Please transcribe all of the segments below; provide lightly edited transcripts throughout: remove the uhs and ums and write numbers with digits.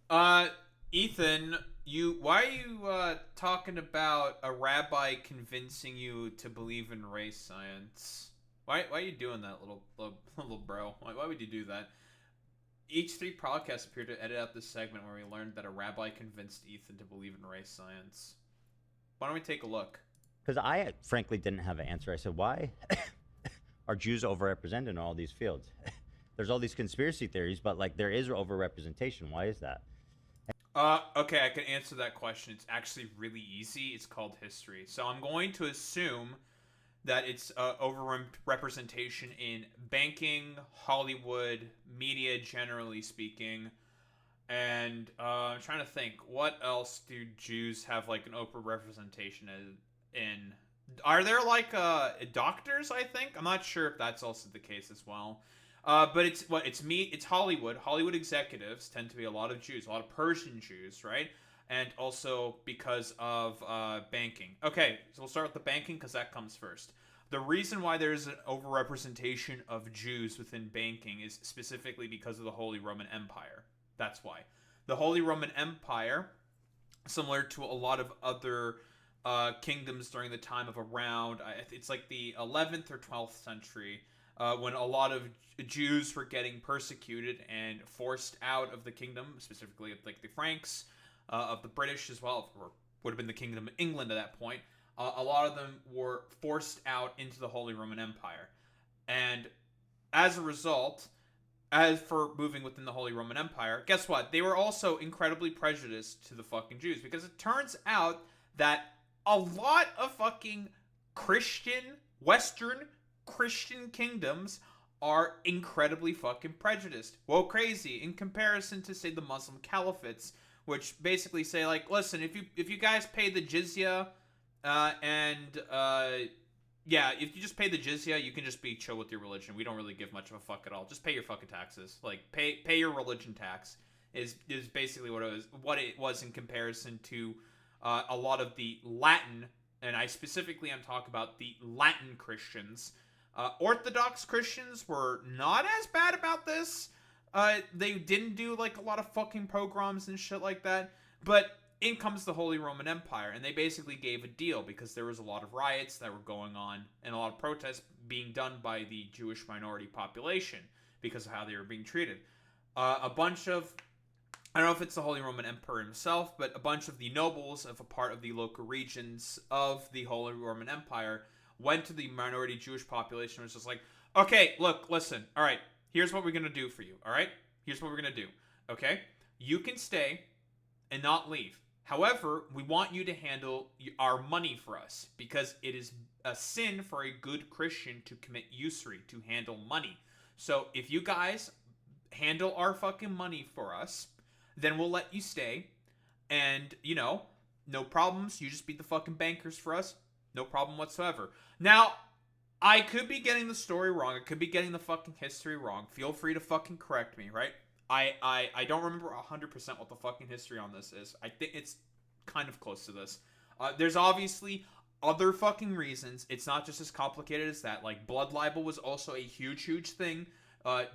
Uh, Ethan, why are you talking about a rabbi convincing you to believe in race science? Why are you doing that, little bro? Why would you do that? Each three podcasts appear to edit out this segment where we learned that a rabbi convinced Ethan to believe in race science. Why don't we take a look? Because I frankly didn't have an answer. I said, why are Jews overrepresented in all these fields? There's all these conspiracy theories, but like there is overrepresentation. Why is that? Okay, I can answer that question. It's actually really easy. It's called history. So I'm going to assume that it's overrepresentation in banking, Hollywood, media generally speaking, and I'm trying to think what else do Jews have like an overrepresentation in? Are there like doctors? I think I'm not sure if that's also the case as well. But it's Hollywood. Hollywood executives tend to be a lot of Jews, a lot of Persian Jews, right? And also because of banking. Okay, so we'll start with the banking because that comes first. The reason why there's an overrepresentation of Jews within banking is specifically because of the Holy Roman Empire. That's why. The Holy Roman Empire, similar to a lot of other kingdoms during the time of around, it's like the 11th or 12th century, when a lot of Jews were getting persecuted and forced out of the kingdom, specifically of like the Franks, of the British as well, or would have been the Kingdom of England at that point. A lot of them were forced out into the Holy Roman Empire, and as a result, as for moving within the Holy Roman Empire, guess what? They were also incredibly prejudiced to the fucking Jews because it turns out that a lot of fucking Christian, Western Christian kingdoms are incredibly fucking prejudiced. Well, crazy in comparison to say the Muslim caliphates, which basically say like, listen, if you guys pay the jizya, and yeah, if you just pay the jizya, you can just be chill with your religion. We don't really give much of a fuck at all. Just pay your fucking taxes. Like pay your religion tax is basically what it was in comparison to a lot of the Latin, and I specifically am talking about the Latin Christians. Orthodox Christians were not as bad about this. They didn't do like a lot of fucking pogroms and shit like that, but in comes the Holy Roman Empire, and they basically gave a deal because there was a lot of riots that were going on and a lot of protests being done by the Jewish minority population because of how they were being treated. A bunch of, I don't know if it's the Holy Roman Emperor himself, but a bunch of the nobles of a part of the local regions of the Holy Roman Empire went to the minority Jewish population and was just like, okay, look, listen, all right, here's what we're going to do for you, all right? Here's what we're going to do, okay? You can stay and not leave. However, we want you to handle our money for us because it is a sin for a good Christian to commit usury, to handle money. So if you guys handle our fucking money for us, then we'll let you stay. And, no problems. You just be the fucking bankers for us. No problem whatsoever. Now, I could be getting the story wrong. I could be getting the fucking history wrong. Feel free to fucking correct me, right? I don't remember 100% what the fucking history on this is. I think it's kind of close to this. There's obviously other fucking reasons. It's not just as complicated as that. Like, blood libel was also a huge, huge thing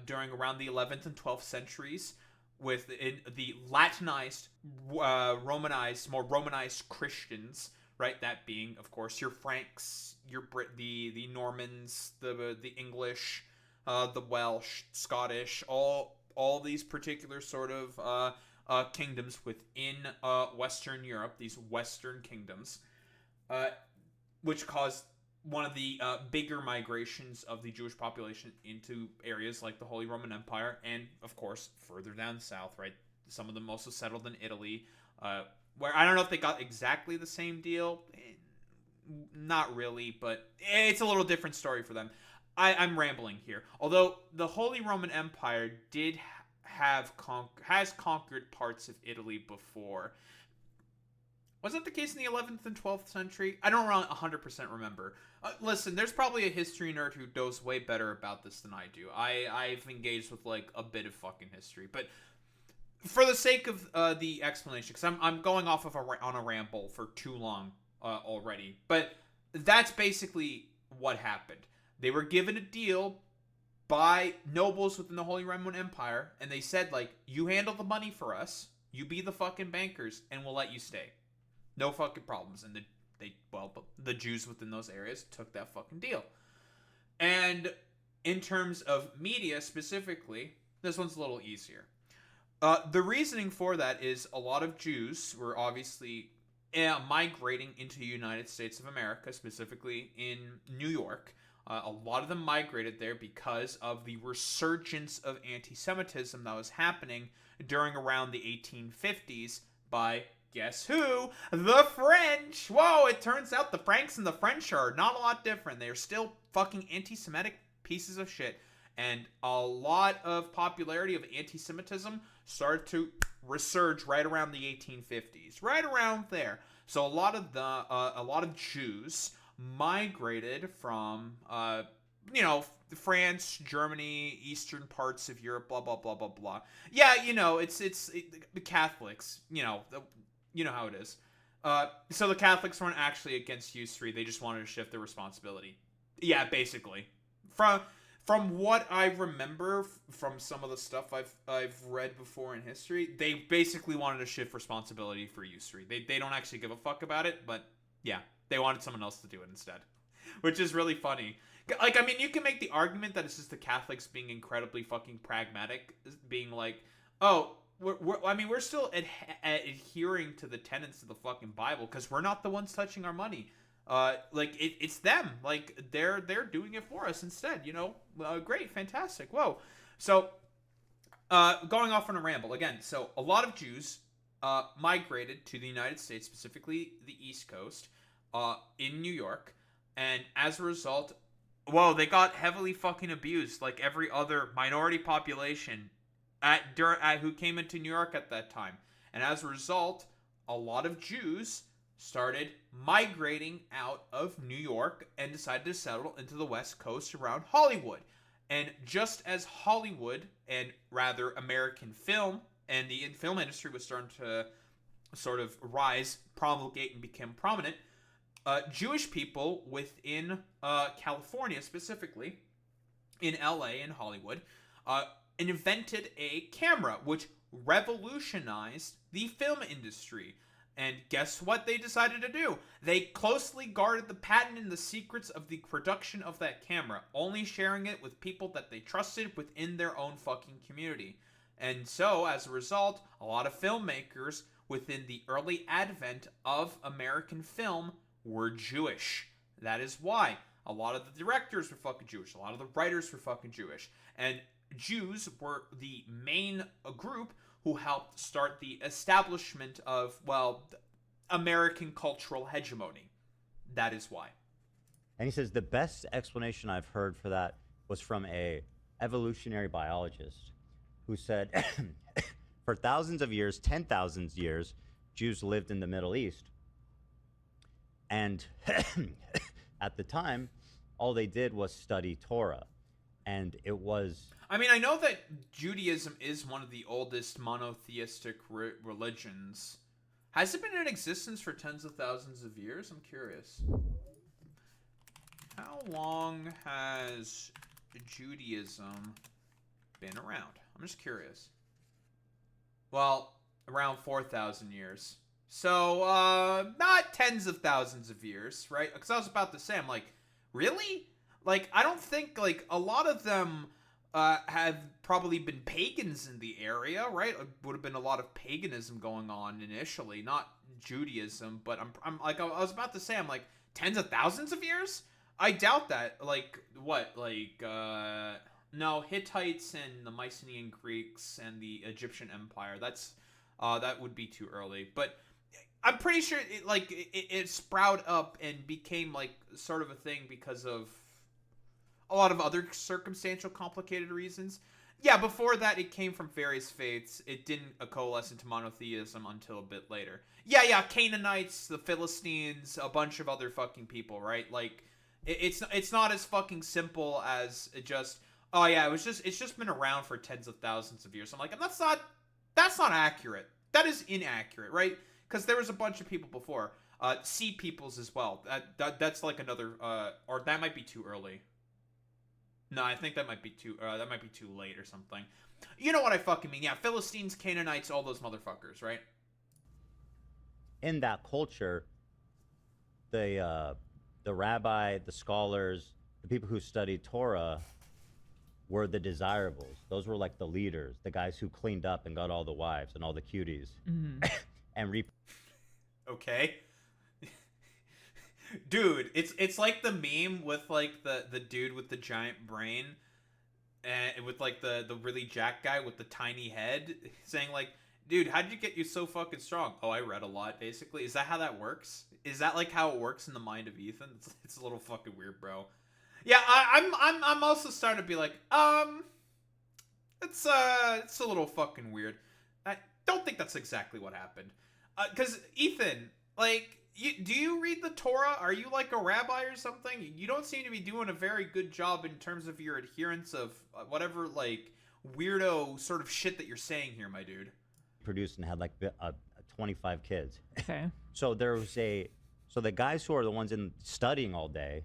during around the 11th and 12th centuries with the Latinized, Romanized, more Romanized Christians, right? That being, of course, your Franks, your the Normans, the English, the Welsh, Scottish, all these particular sort of kingdoms within Western Europe, these Western kingdoms, uh, which caused one of the bigger migrations of the Jewish population into areas like the Holy Roman Empire, and of course further down south, right? Some of them also settled in Italy, where I don't know if they got exactly the same deal. Not really, but it's a little different story for them. I'm rambling here. Although the Holy Roman Empire did has conquered parts of Italy before. Was that the case in the 11th and 12th century? I don't 100% remember. Listen, there's probably a history nerd who knows way better about this than I do. I've engaged with like a bit of fucking history, but for the sake of the explanation, because I'm going off of on a ramble for too long already, but that's basically what happened. They were given a deal by nobles within the Holy Roman Empire, and they said like, you handle the money for us, You be the fucking bankers, and we'll let you stay. No fucking problems. And the Jews within those areas took that fucking deal. And in terms of media specifically, this one's a little easier. The reasoning for that is a lot of Jews were obviously migrating into the United States of America, specifically in New York. A lot of them migrated there because of the resurgence of anti-Semitism that was happening during around the 1850s by, guess who? The French! Whoa, it turns out the Franks and the French are not a lot different. They're still fucking anti-Semitic pieces of shit. And a lot of popularity of anti-Semitism started to resurge right around the 1850s, right around there. So a lot of Jews migrated from France, Germany, eastern parts of Europe, blah blah blah blah blah. Yeah, it's the Catholics. You know how it is. So the Catholics weren't actually against usury; they just wanted to shift their responsibility. Yeah, basically. From what I remember from some of the stuff I've read before in history, they basically wanted to shift responsibility for usury. They don't actually give a fuck about it, but yeah, they wanted someone else to do it instead, which is really funny. Like, I mean, you can make the argument that it's just the Catholics being incredibly fucking pragmatic, being like, oh, we're still adhering to the tenets of the fucking Bible because we're not the ones touching our money. It's them. Like, they're doing it for us instead. Great, fantastic. Whoa. So, going off on a ramble again. So, a lot of Jews migrated to the United States, specifically the East Coast, in New York, and as a result, they got heavily fucking abused, like every other minority population who came into New York at that time. And as a result, a lot of Jews started migrating out of New York and decided to settle into the West Coast around Hollywood. And just as Hollywood, and rather American film, and the film industry was starting to sort of rise, promulgate, and become prominent, Jewish people within California, specifically in LA and Hollywood, invented a camera which revolutionized the film industry. And guess what they decided to do? They closely guarded the patent and the secrets of the production of that camera, only sharing it with people that they trusted within their own fucking community. And so, as a result, a lot of filmmakers within the early advent of American film were Jewish. That is why a lot of the directors were fucking Jewish. A lot of the writers were fucking Jewish. And Jews were the main group who helped start the establishment of, American cultural hegemony. That is why. And he says the best explanation I've heard for that was from a evolutionary biologist who said for thousands of years, 10,000 years, Jews lived in the Middle East. And at the time, all they did was study Torah. And it was... I mean, I know that Judaism is one of the oldest monotheistic religions. Has it been in existence for tens of thousands of years? I'm curious. How long has Judaism been around? I'm just curious. Well, around 4,000 years. So, not tens of thousands of years, right? Because I was about to say, I'm like, really? Like, I don't think, like, a lot of them have probably been pagans in the area, right? It would have been a lot of paganism going on initially, not Judaism, but I'm like, I was about to say, I'm like, tens of thousands of years? I doubt that. Like, what? Like, no, Hittites and the Mycenaean Greeks and the Egyptian Empire. That would be too early. But I'm pretty sure it sprouted up and became like sort of a thing because of a lot of other circumstantial complicated reasons. Yeah, before that it came from various faiths. It didn't coalesce into monotheism until a bit later. Yeah, Canaanites, the Philistines, a bunch of other fucking people, right? Like, it's not as fucking simple as just, oh yeah, it's just been around for tens of thousands of years. I'm like, and that's not accurate. That is inaccurate, right? Because there was a bunch of people before. Sea peoples as well. That's like another, or that might be too early. No, I think that might be too late or something. You know what I fucking mean. Yeah, Philistines, Canaanites, all those motherfuckers, right? In that culture, the rabbi, the scholars, the people who studied Torah were the desirables. Those were like the leaders, the guys who cleaned up and got all the wives and all the cuties. And Okay. Dude, it's like the meme with like the dude with the giant brain and with like the really jacked guy with the tiny head saying like, dude, how did you get you so fucking strong? Oh, I read a lot, basically. Is that how that works? Is that like how it works in the mind of Ethan? It's a little fucking weird, bro. Yeah, I'm also starting to be like, it's a little fucking weird. I don't think that's exactly what happened. Cause Ethan, like, do you read the Torah? Are you like a rabbi or something? You don't seem to be doing a very good job in terms of your adherence of whatever like weirdo sort of shit that you're saying here, my dude. produced and had like 25 kids. Okay. So the guys who are the ones in studying all day,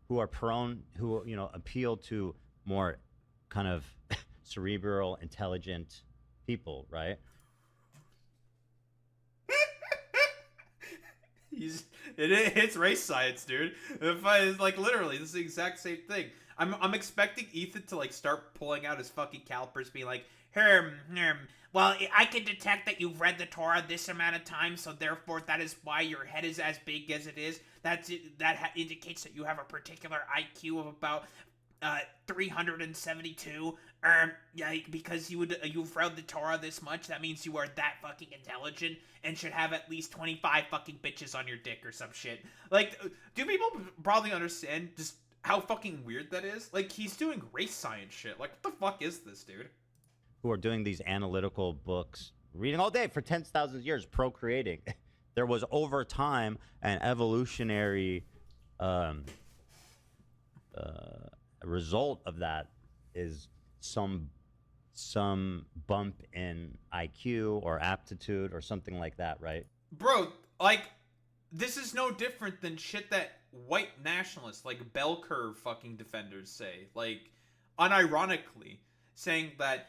who are prone, who appeal to more kind of cerebral, intelligent people, right? It's race science, dude. It's like literally, this is the exact same thing. I'm expecting Ethan to like start pulling out his fucking calipers, being like, well, I can detect that you've read the Torah this amount of times, so therefore that is why your head is as big as it is. That indicates that you have a particular IQ of about 372. Yeah, because you've read the Torah this much, that means you are that fucking intelligent and should have at least 25 fucking bitches on your dick or some shit. Like, do people probably understand just how fucking weird that is? Like, he's doing race science shit. Like, what the fuck is this, dude? Who are doing these analytical books, reading all day for 10,000 years, procreating. There was over time an evolutionary result of that is some bump in IQ or aptitude or something like that, right? Bro, like, this is no different than shit that white nationalists, like bell curve fucking defenders say. Like, unironically, saying that,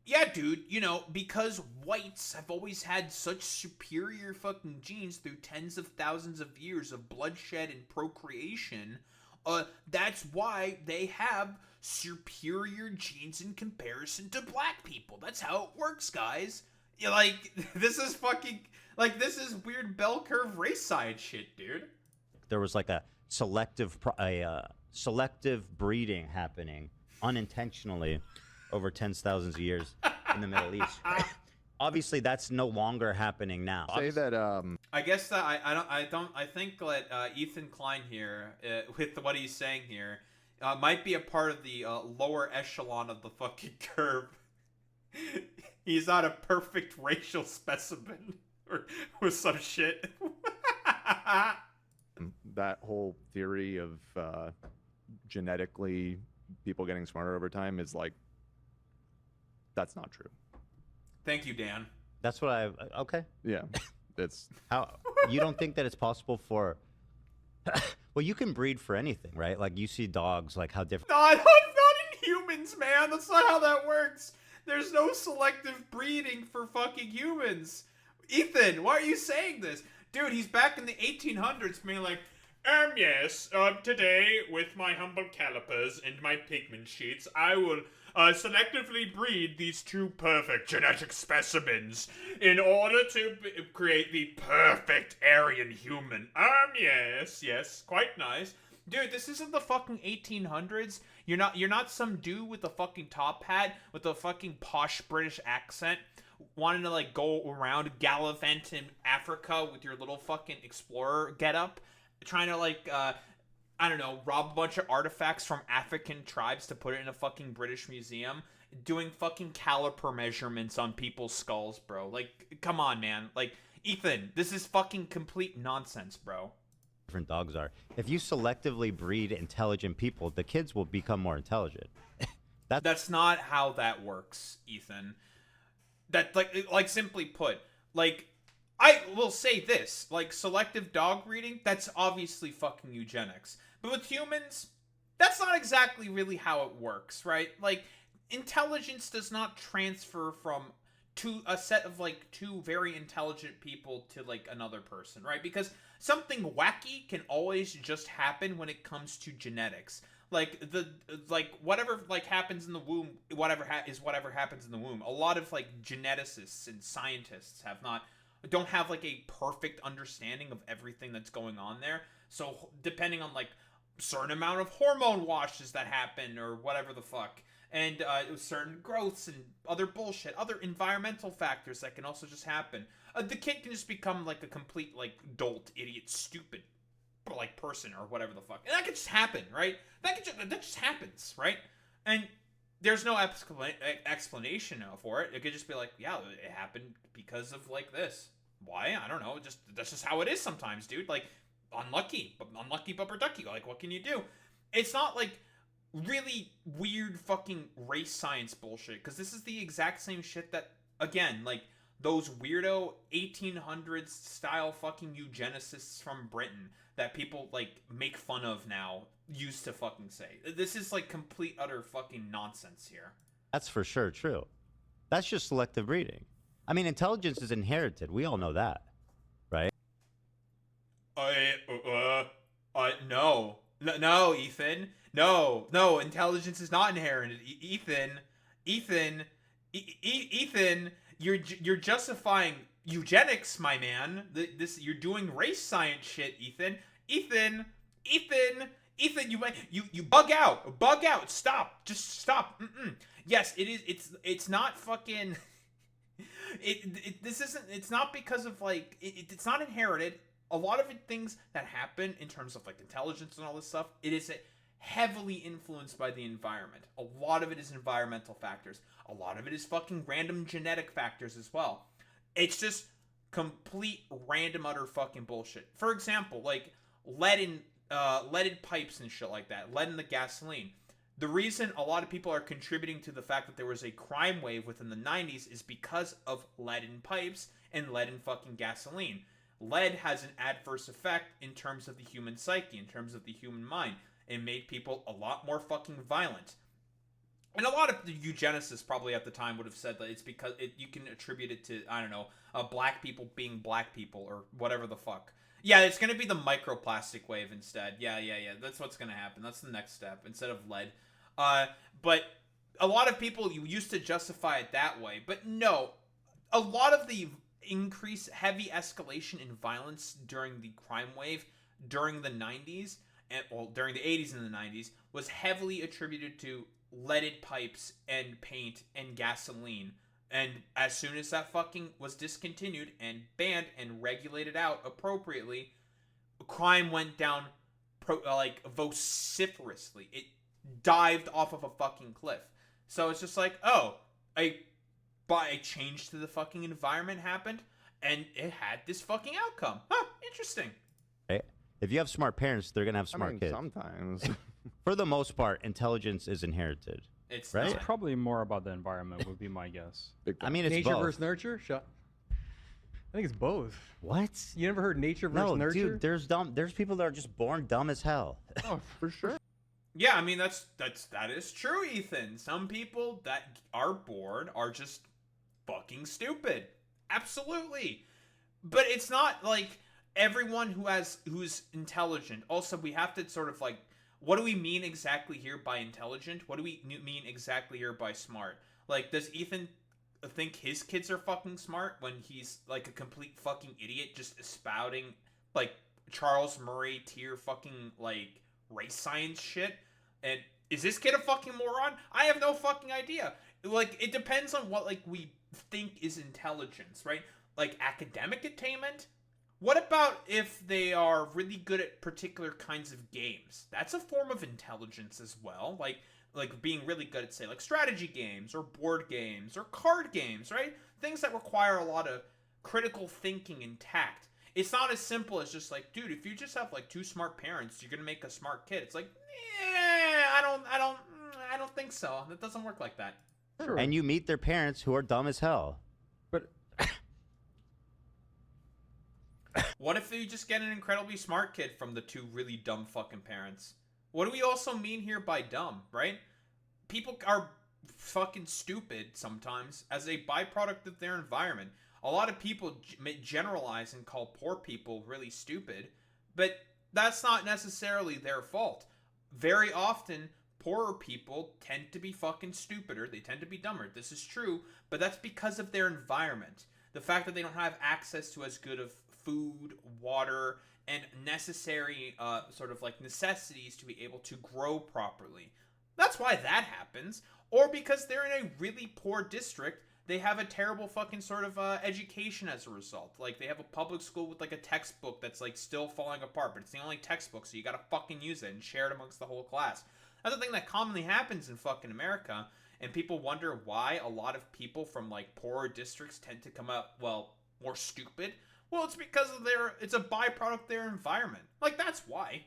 yeah, dude, because whites have always had such superior fucking genes through tens of thousands of years of bloodshed and procreation, that's why they have superior genes in comparison to black people. That's how it works, guys. Like, this is fucking, like, this is weird bell curve race science shit, dude. There was like a selective breeding happening unintentionally over tens of thousands of years in the Middle East. Obviously, that's no longer happening now. Say that I guess that I think that Ethan Klein here, with what he's saying here, might be a part of the lower echelon of the fucking curve. He's not a perfect racial specimen or some shit. that whole theory of genetically people getting smarter over time is like, that's not true. Thank you, Dan. That's what okay. Yeah, it's How you don't think that it's possible for? Well, you can breed for anything, right? Like you see dogs, like how different. Not in humans, man. That's not how that works. There's no selective breeding for fucking humans. Ethan, why are you saying this? Dude, he's back in the 1800s being like, yes, today with my humble calipers and my pigment sheets, I will selectively breed these two perfect genetic specimens in order to create the perfect Aryan human. Yes, quite nice. Dude, this isn't the fucking 1800s. You're not some dude with a fucking top hat with a fucking posh British accent wanting to like go around gallivant in Africa with your little fucking explorer getup, trying to like I don't know, rob a bunch of artifacts from African tribes to put it in a fucking British museum, doing fucking caliper measurements on people's skulls, bro. Like, come on, man. Like, Ethan, this is fucking complete nonsense, bro. Different dogs are. If you selectively breed intelligent people, the kids will become more intelligent. That's not how that works, Ethan. That like simply put, like, I will say this, like, selective dog breeding, that's obviously fucking eugenics. But with humans, that's not exactly really how it works, right? Like, intelligence does not transfer from to a set of like two very intelligent people to like another person, right? Because something wacky can always just happen when it comes to genetics. Like whatever like happens in the womb, whatever happens in the womb. A lot of like geneticists and scientists don't have like a perfect understanding of everything that's going on there. So depending on like certain amount of hormone washes that happen or whatever the fuck, and certain growths and other bullshit, other environmental factors that can also just happen. The kid can just become like a complete like dolt, idiot, stupid like person or whatever the fuck, and that could just happen, right? That just happens, right? And there's no explanation for it. It could just be like, yeah, it happened because of like this. Why? I don't know. Just that's just how it is sometimes, dude. Like unlucky bumper ducky. Like what can you do? It's not like really weird fucking race science bullshit, because this is the exact same shit that, again, like those weirdo 1800s style fucking eugenicists from Britain that people like make fun of now used to fucking say. This is like complete utter fucking nonsense here. That's for sure true. That's just selective breeding. I mean, intelligence is inherited. We all know that, right? No, Ethan. No, intelligence is not inherited. Ethan, you're justifying eugenics, my man. You're doing race science shit, Ethan. Ethan, you bug out. Stop, just stop. Yes, it is. It's not fucking. It's not because of like it's not inherited. A lot of things that happen in terms of like intelligence and all this stuff, it is heavily influenced by the environment. A lot of it is environmental factors. A lot of it is fucking random genetic factors as well. It's just complete random utter fucking bullshit. For example, like leaded pipes and shit like that. Lead in the gasoline. The reason a lot of people are contributing to the fact that there was a crime wave within the 90s is because of lead in pipes and lead in fucking gasoline. Lead has an adverse effect in terms of the human psyche, in terms of the human mind. It made people a lot more fucking violent. And a lot of the eugenicists probably at the time would have said that it's because you can attribute it to, I don't know, black people being black people or whatever the fuck. Yeah, it's going to be the microplastic wave instead. Yeah. That's what's going to happen. That's the next step instead of lead. But a lot of people used to justify it that way. But no, a lot of the heavy escalation in violence during the crime wave during the 90s, during the 80s and the 90s, was heavily attributed to leaded pipes and paint and gasoline. And as soon as that fucking was discontinued and banned and regulated out appropriately, crime went down vociferously. It dived off of a fucking cliff. So it's just like, oh, a change to the fucking environment happened, and it had this fucking outcome. Huh, interesting. Right? If you have smart parents, they're going to have smart kids. Sometimes. For the most part, intelligence is inherited. It's right? It's probably more about the environment would be my guess. I mean, it's nature both. versus nurture? I think it's both. What? You never heard nature versus nurture? Dude, there's people that are just born dumb as hell. Oh, for sure. Yeah, I mean that is true, Ethan. Some people that are born are just fucking stupid. Absolutely. But it's not like everyone who's intelligent. Also, we have to sort of like, what do we mean exactly here by intelligent? What do we mean exactly here by smart? Like, does Ethan think his kids are fucking smart when he's like a complete fucking idiot just spouting like Charles Murray tier fucking like race science shit? And is this kid a fucking moron? I have no fucking idea. Like, it depends on what like we think is intelligence, right? Like academic attainment. What about if they are really good at particular kinds of games? That's a form of intelligence as well. Like being really good at, say, like strategy games or board games or card games, right? Things that require a lot of critical thinking and tact. It's not as simple as just like, dude, if you just have like two smart parents, you're gonna make a smart kid. It's like, I don't think so. That doesn't work like that. Sure. And you meet their parents who are dumb as hell. But what if you just get an incredibly smart kid from the two really dumb fucking parents? What do we also mean here by dumb, right? People are fucking stupid sometimes as a byproduct of their environment. A lot of people generalize and call poor people really stupid, but that's not necessarily their fault. Very often, poorer people tend to be fucking stupider. They tend to be dumber. This is true, but that's because of their environment. The fact that they don't have access to as good of food, water, and necessary sort of like necessities to be able to grow properly. That's why that happens. Or because they're in a really poor district, they have a terrible fucking sort of education as a result. Like, they have a public school with like a textbook that's like still falling apart, but it's the only textbook, so you gotta fucking use it and share it amongst the whole class. That's the thing that commonly happens in fucking America, and people wonder why a lot of people from like poorer districts tend to come out, well, more stupid. Well, it's because of it's a byproduct of their environment. Like, that's why.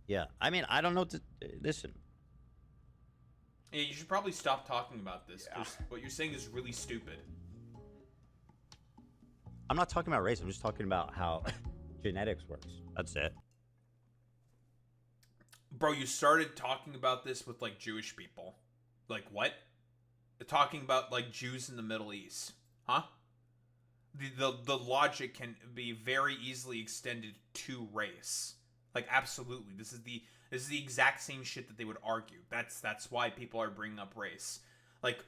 Yeah, I mean, I don't know. Listen. Yeah, you should probably stop talking about this. Yeah. What you're saying is really stupid. I'm not talking about race. I'm just talking about how genetics works. That's it. Bro, you started talking about this with, like, Jewish people. Like, what? Talking about, like, Jews in the Middle East. Huh? The logic can be very easily extended to race. Like, absolutely. This is the exact same shit that they would argue. That's why people are bringing up race. Like,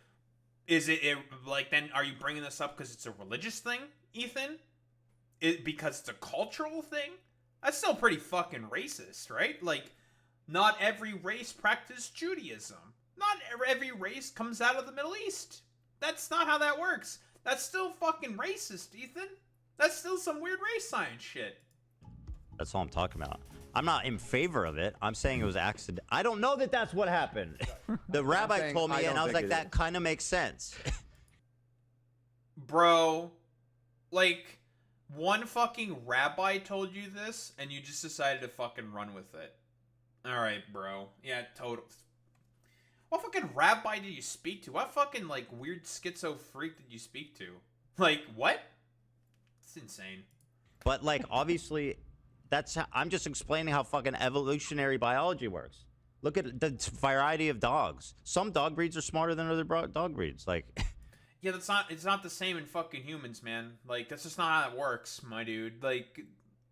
is it like, then are you bringing this up because it's a religious thing, Ethan? Because it's a cultural thing? That's still pretty fucking racist, right? Like, not every race practices Judaism. Not every race comes out of the Middle East. That's not how that works. That's still fucking racist, Ethan. That's still some weird race science shit. That's all I'm talking about. I'm not in favor of it. I'm saying it was accident. I don't know that that's what happened. The rabbi told me, and I was like, that kind of makes sense. Bro, like, one fucking rabbi told you this, and you just decided to fucking run with it. Alright, bro. Yeah, total. What fucking rabbi did you speak to? What fucking, like, weird schizo freak did you speak to? Like, what? It's insane. But, like, obviously, I'm just explaining how fucking evolutionary biology works. Look at the variety of dogs. Some dog breeds are smarter than other dog breeds. Like, yeah, it's not the same in fucking humans, man. Like, that's just not how it works, my dude. Like,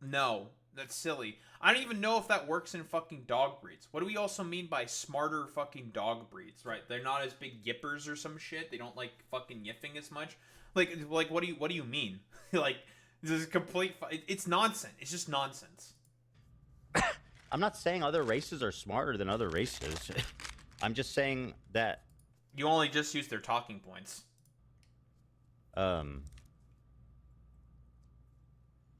no. That's silly. I don't even know if that works in fucking dog breeds. What do we also mean by smarter fucking dog breeds, right? They're not as big yippers or some shit. They don't like fucking yipping as much. Like what do you mean? Like, this is complete. It's nonsense. It's just nonsense. I'm not saying other races are smarter than other races. I'm just saying that you only just use their talking points.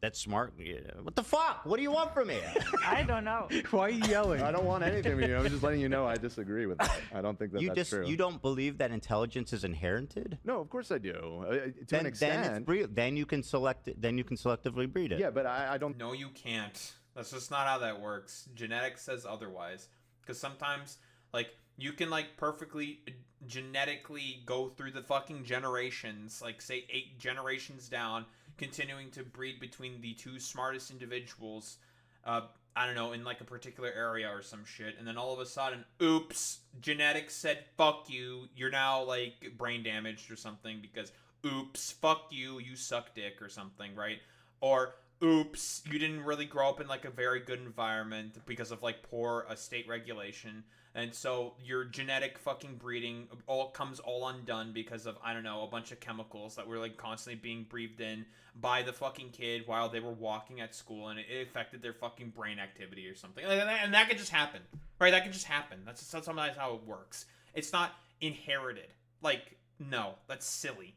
That's smart. Yeah. What the fuck? What do you want from me? I don't know. Why are you yelling? I don't want anything from you. I'm just letting you know I disagree with that. I don't think that's true. You don't believe that intelligence is inherited? No, of course I do. To an extent. Then you can select it. Then you can selectively breed it. Yeah, but I don't. No, you can't. That's just not how that works. Genetics says otherwise. Because sometimes, like, you can, like, perfectly genetically go through the fucking generations, like, say 8 generations down, continuing to breed between the 2 smartest individuals, I don't know, in like a particular area or some shit, and then all of a sudden, oops, genetics said, fuck you, you're now like brain damaged or something because, oops, fuck you, you suck dick or something, right? Or, oops, you didn't really grow up in like a very good environment because of like poor state regulation. And so your genetic fucking breeding comes all undone because of, I don't know, a bunch of chemicals that were like constantly being breathed in by the fucking kid while they were walking at school, and it affected their fucking brain activity or something. And that could just happen, right? That could just happen. That's sometimes how it works. It's not inherited. Like, no, that's silly.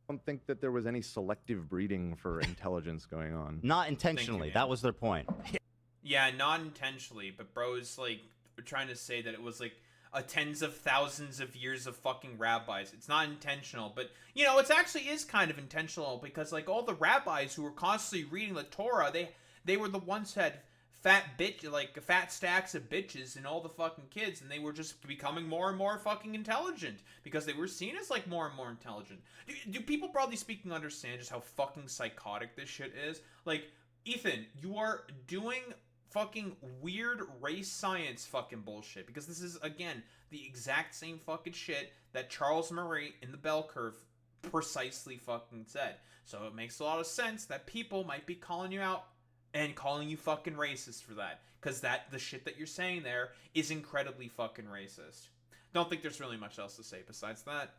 I don't think that there was any selective breeding for intelligence going on. Not intentionally. That was their point. Yeah, not intentionally, but bros, like, trying to say that it was like tens of thousands of years of fucking rabbis. It's not intentional, but you know, it actually is kind of intentional because like all the rabbis who were constantly reading the Torah, they were the ones who had fat stacks of bitches and all the fucking kids, and they were just becoming more and more fucking intelligent because they were seen as like more and more intelligent. Do people broadly speaking understand just how fucking psychotic this shit is? Like, Ethan, you are doing fucking weird race science fucking bullshit, because this is, again, the exact same fucking shit that Charles Murray in the bell curve precisely fucking said. So it makes a lot of sense that people might be calling you out and calling you fucking racist for that, because the shit that you're saying there is incredibly fucking racist. Don't think there's really much else to say besides that.